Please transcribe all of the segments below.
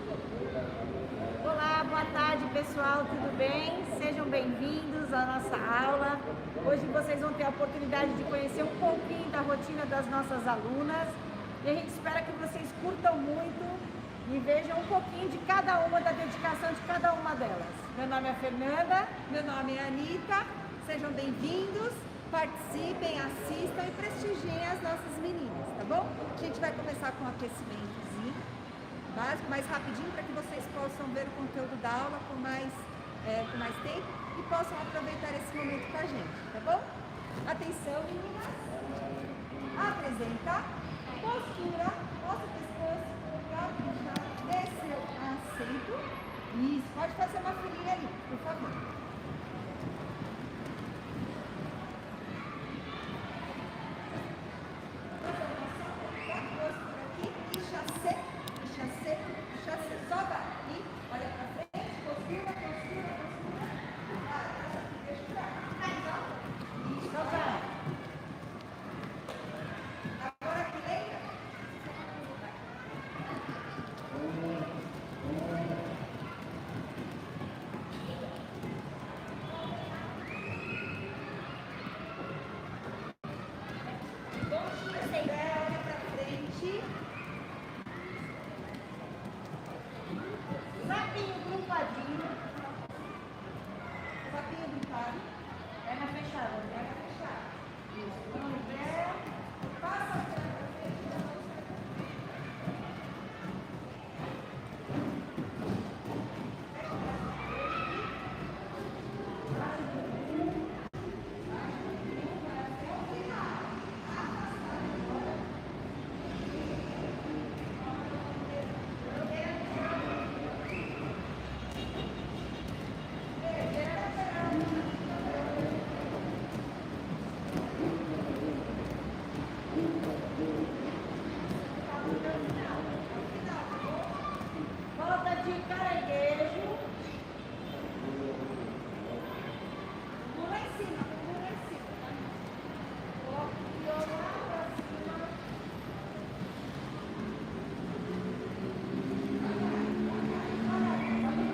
Olá, boa tarde pessoal, tudo bem? Sejam bem-vindos à nossa aula. Hoje vocês vão ter a oportunidade de conhecer um pouquinho da rotina das nossas alunas e a gente espera que vocês curtam muito e vejam um pouquinho de cada uma, da dedicação de cada uma delas. Meu nome é Fernanda. Meu nome é Anitta. Sejam bem-vindos, participem, assistam e prestigiem as nossas meninas, tá bom? A gente vai começar com um aquecimentozinho básico, mais rapidinho, para que vocês possam ver o conteúdo da aula com mais tempo e possam aproveitar esse momento com a gente, tá bom? Atenção, meninas. Apresenta, postura, mostra o pescoço, legal, puxar, desceu, assento. Isso, pode fazer uma filinha ali, por favor. Soba e olha pra frente, postura. Deixa eu dar. Isso, soba. Agora que leia. Olha pra frente. Sapinho grumpadinho. Sapinho brincado. Perna fechada, Perna fechada. Isso. Mão no pé. Passa a perna pra frente. Volta de caranguejo. Pula em cima. Olhar pra cima.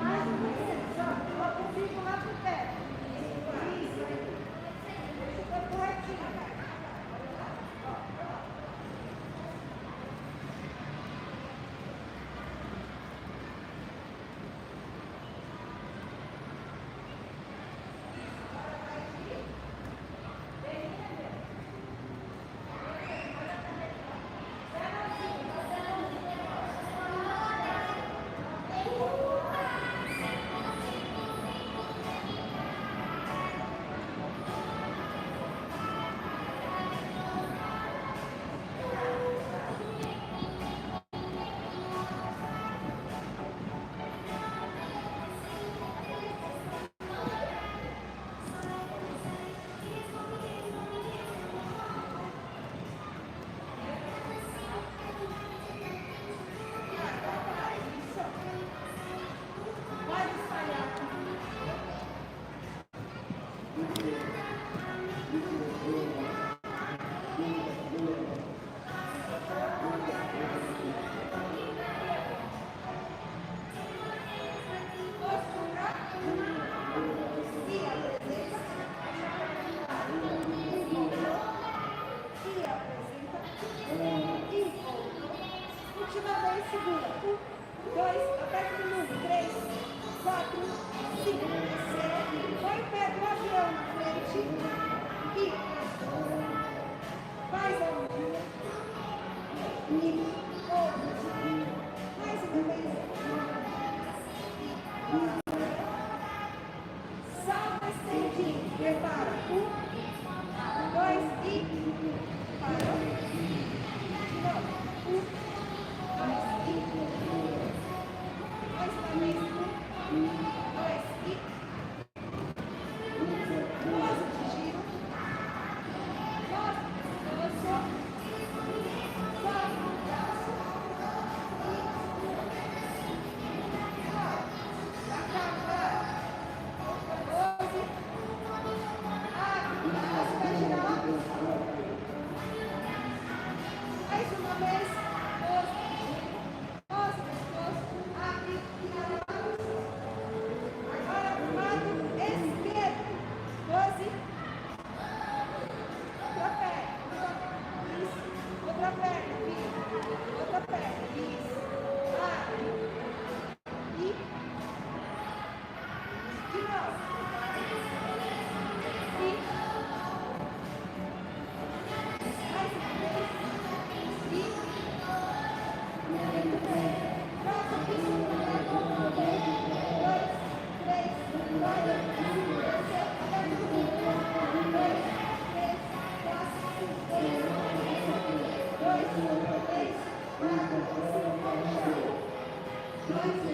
Mais um pouquinho, só. Coloca o bico lá pro pé. Isso. Deixa o corpo retinho. Pode espalhar. Postura. E apresenta. E apresenta. E volta. Última vez, segura. 1, 2, aperta o número. 3, 4, 5. Põe o pé do avião na frente. E faz a última. E outra. Mais uma vez. Salta estendinho. Prepara. 1, 2 e parou. De novo. 1, 2 e mais uma vez. 1, 2 e pose de giro. Pose. Sobe o braço. Ficou?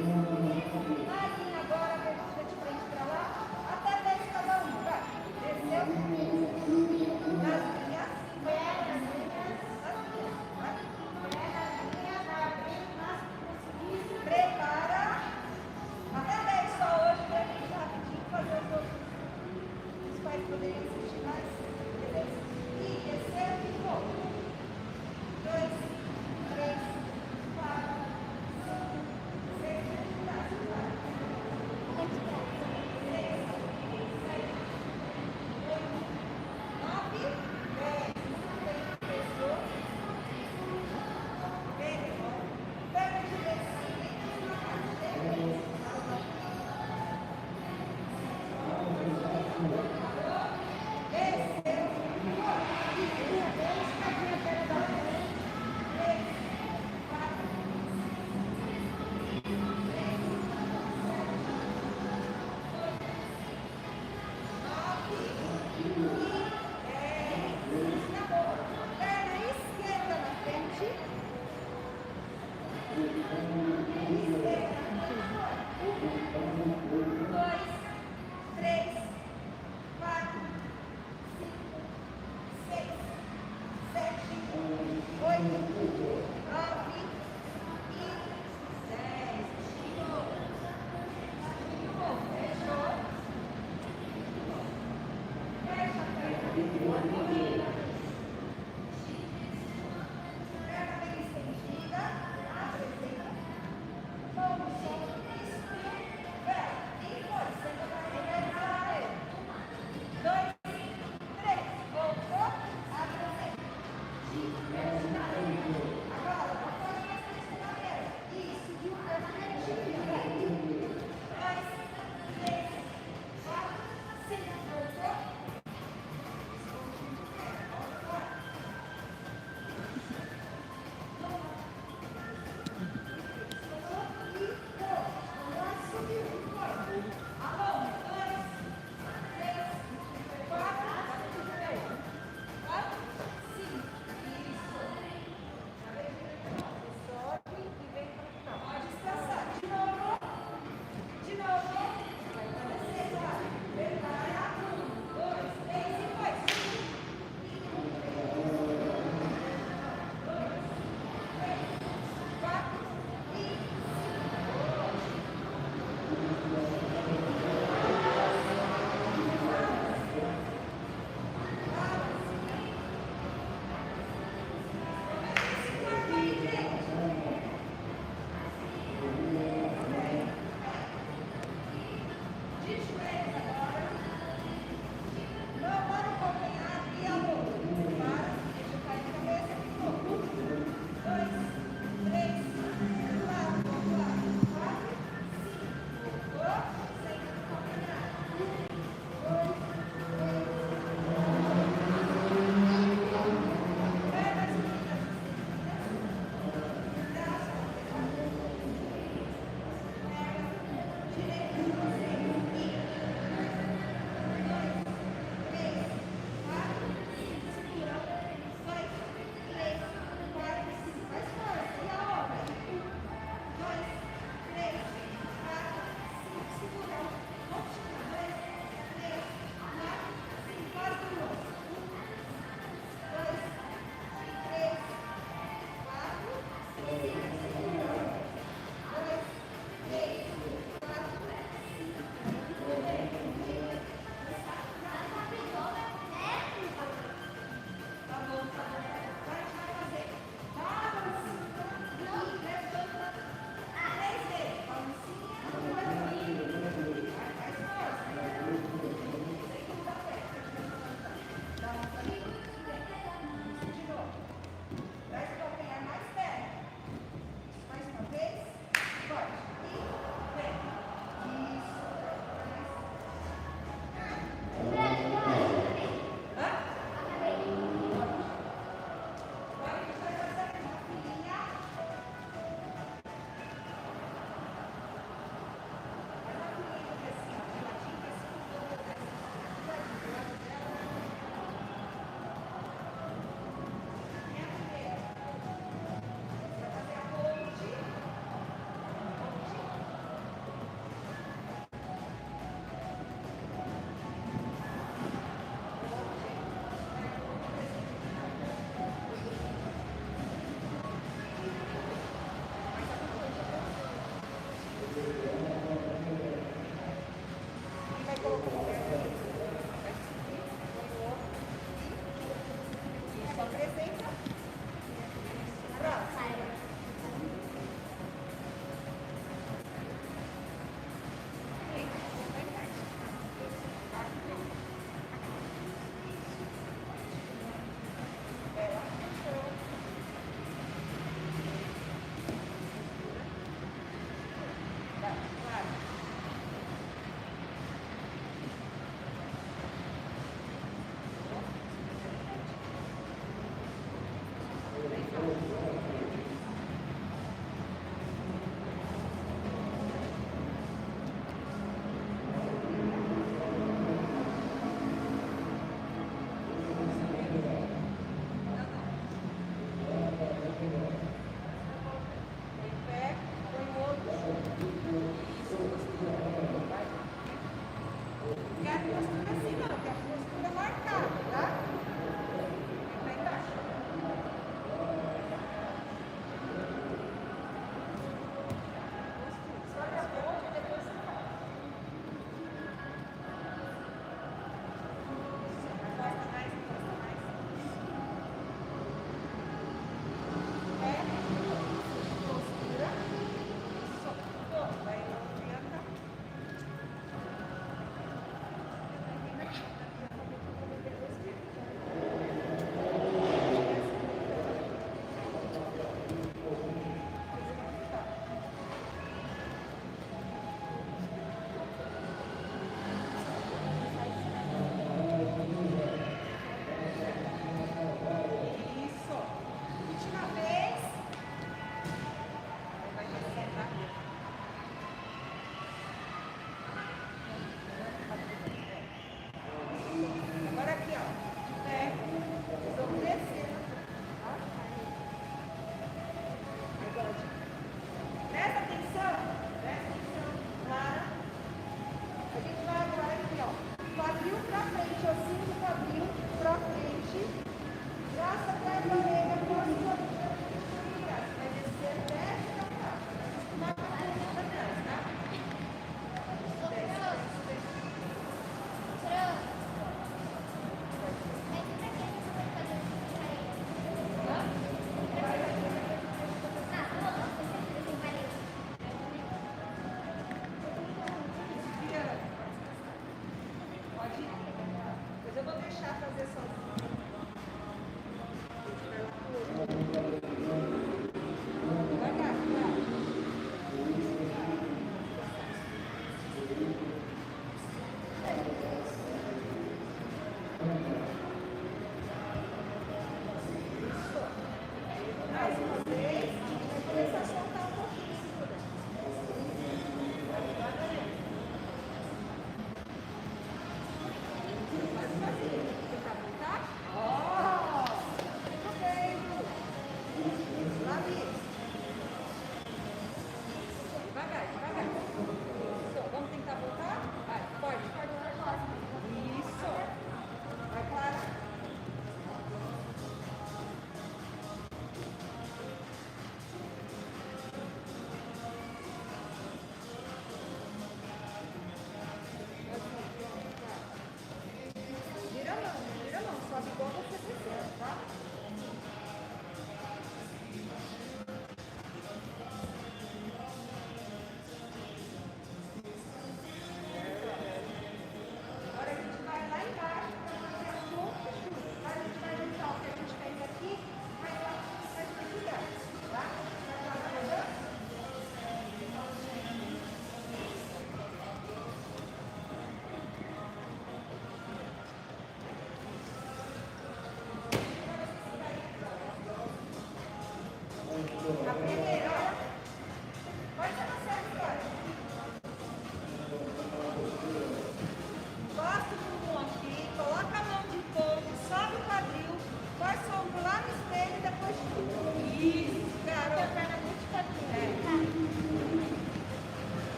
Na linha agora, vertiga de frente para lá, até 10 cada um, vai. Desceu. Nas linhas. Pernas, Nas linhas. Vai. pernas, linhas, vai abrindo, mas conseguir. Prepara. Até 10 só hoje, para a gente rapidinho fazer os outros. Os pais poderem assistir mais. Beleza? E desceu e volta. 2, 3, 4, 5, 6, perna esquerda na frente. Esquerda. 2, 3, 4, 5, 6, 7, 8, 9 e 10. Fechou. Fecha a perna. Perna bem estendida, apresenta, mão no chão, isso, pé, e foi, senta para arrebentar ele. 2, 3, voltou, apresenta. Agora, apoia mais frente na mesa, isso, e o pé na vertiga, pé. 2, 3, 4, 5, voltou. Pode descansar. De novo. De novo. Descer, vai. Prepara. 1, 2, 3 e foi. 4 e 5. De joelhos agora. Não para o calcanhar e a mão. Para, deixa cair a cabeça. 1, 2, 3, 4, 4, 5. Voltou. Senta no calcanhar. 1, 2, 3. Pernas unidas. Braço. Pega. Direita de vocês. 1, 2, 3, 4, 5. Segura. 2, 3, 4, 5. Mais força. E a outra? 1, 2, 3, 4, 5. Segura. Continua. 2, 3, 4, 5. Faz de novo. 1, 2, 3, 4, 5. Segura. 2, 3, 4, 5.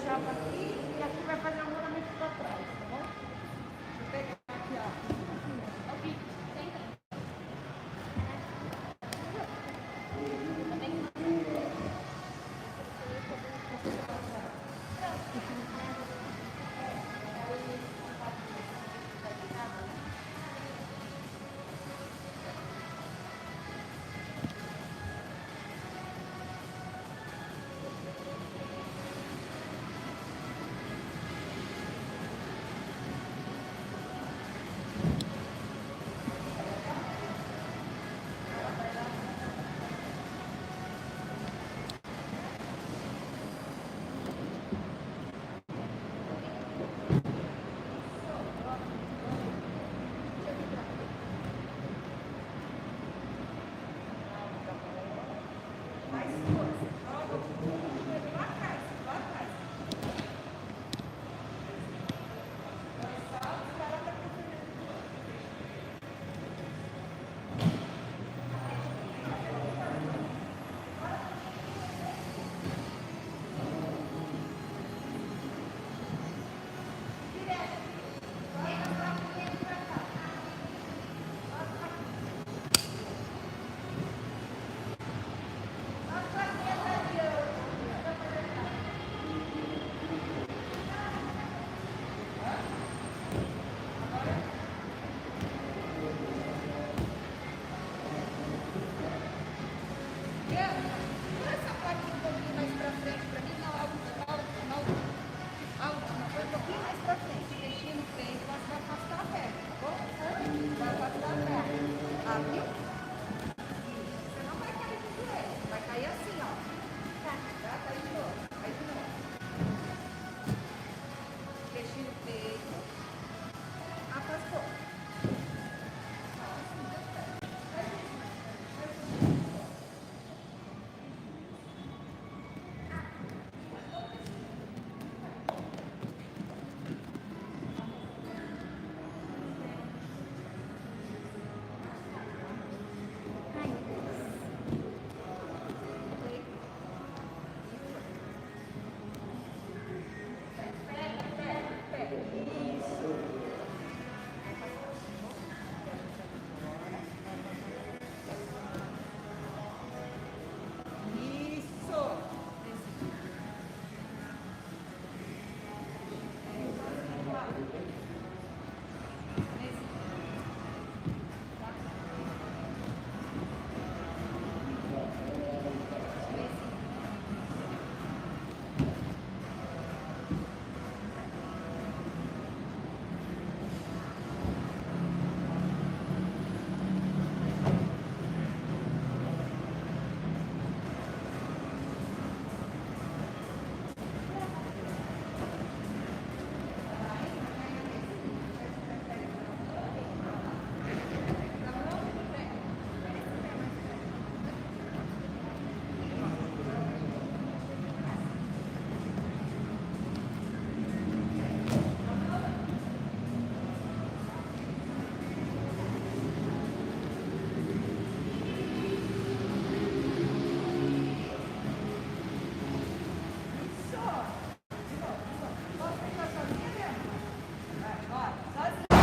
chapa aqui e aqui vai fazer um rolamento para trás, tá bom? Deixa eu pegar aqui, ó. Ok, senta.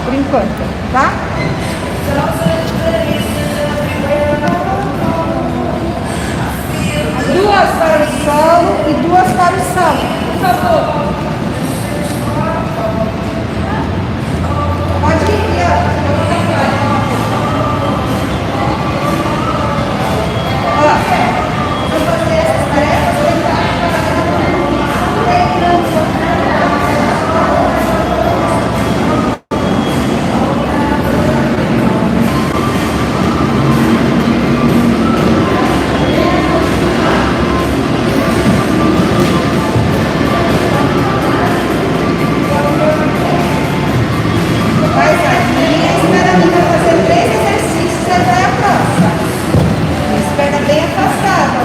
Por enquanto, tá? Duas para o solo e duas para o salto, por favor. Pode ir, ó. Vou fazer essas tarefas,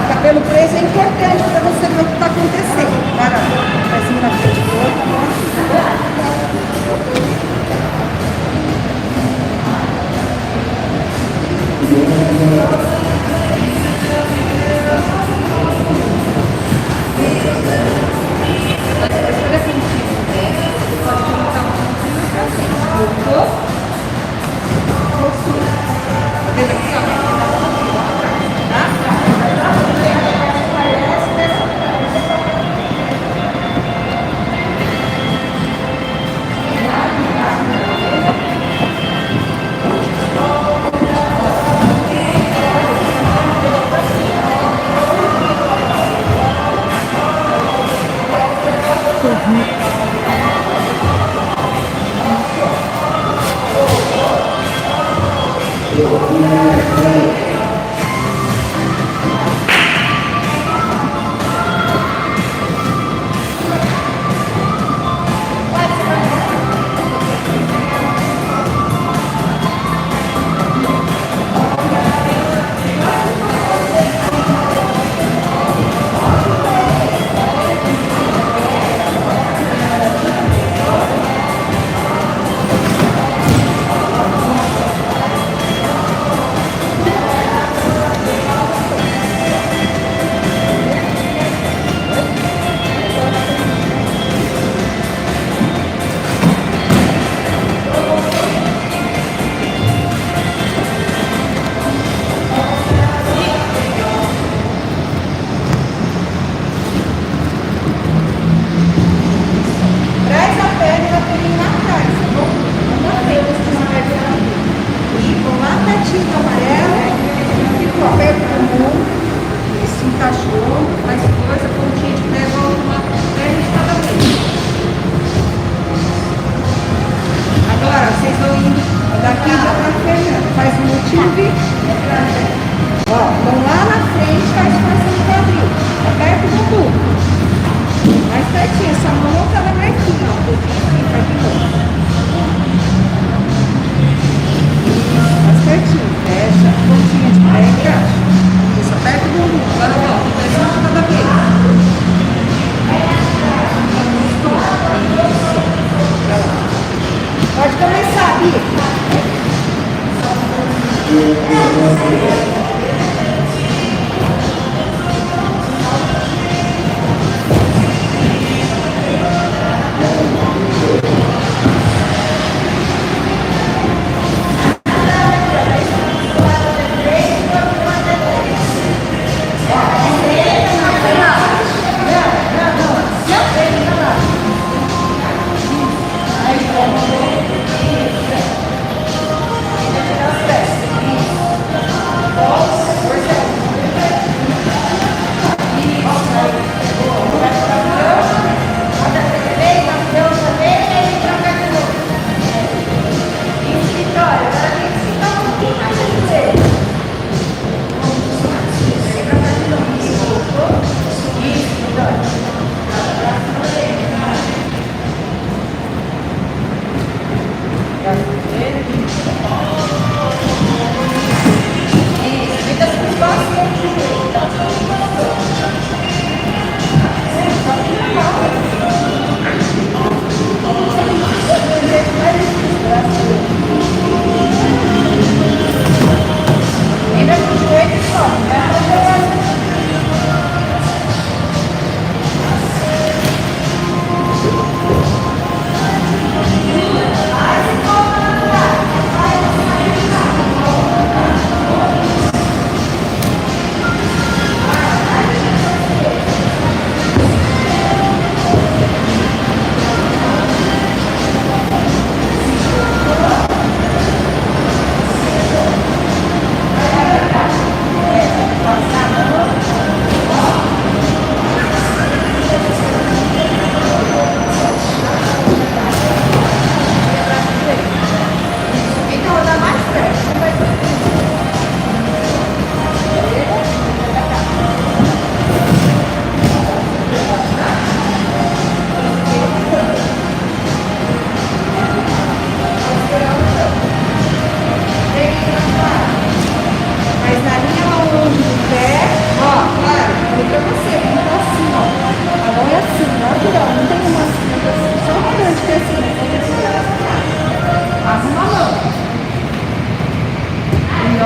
cabelo preso é importante para você ver o que está acontecendo. Para cima na frente do outro.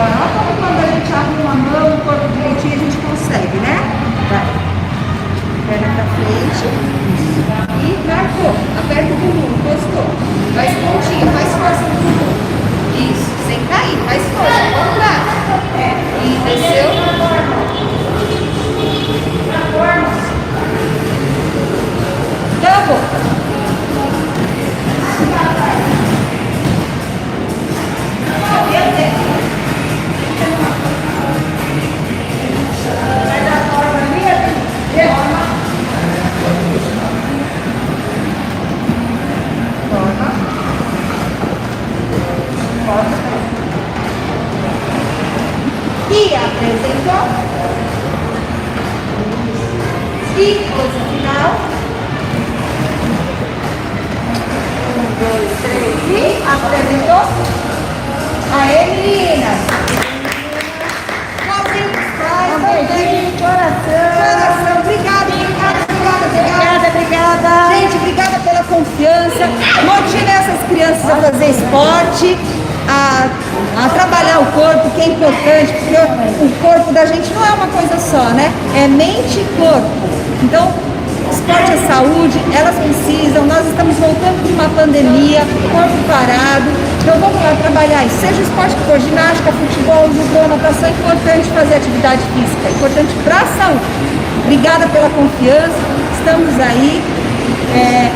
Como quando a gente arruma a mão, o corpo direitinho, a gente consegue, né? Vai. Perna pra frente. E marcou. Aperta o bumbum, encostou. Faz pontinha, faz força no bumbum. Isso, sem cair, faz força, ao contrário. E desceu. Cala a boca. E apresentou. E coisa final. 1, 2, 3 e apresentou. Aê, meninas! Um beijinho no coração. Obrigada. Obrigada. Gente, obrigada pela confiança. Motive essas crianças a fazer esporte, a trabalhar o corpo, que é importante, porque o corpo da gente não é uma coisa só, né? É mente e corpo. Então, esporte é saúde, elas precisam, nós estamos voltando de uma pandemia, corpo parado, então vamos lá trabalhar isso, seja o esporte que for, ginástica, futebol, judô, natação, é importante fazer atividade física, é importante para a saúde. Obrigada pela confiança, estamos aí,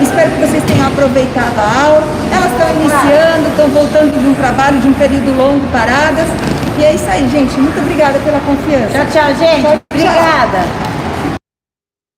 espero que vocês tenham aproveitado a aula, elas estão iniciando, estão voltando de um trabalho, de um período longo paradas, e é isso aí, gente, muito obrigada pela confiança. Tchau, gente. Tchau. Obrigada.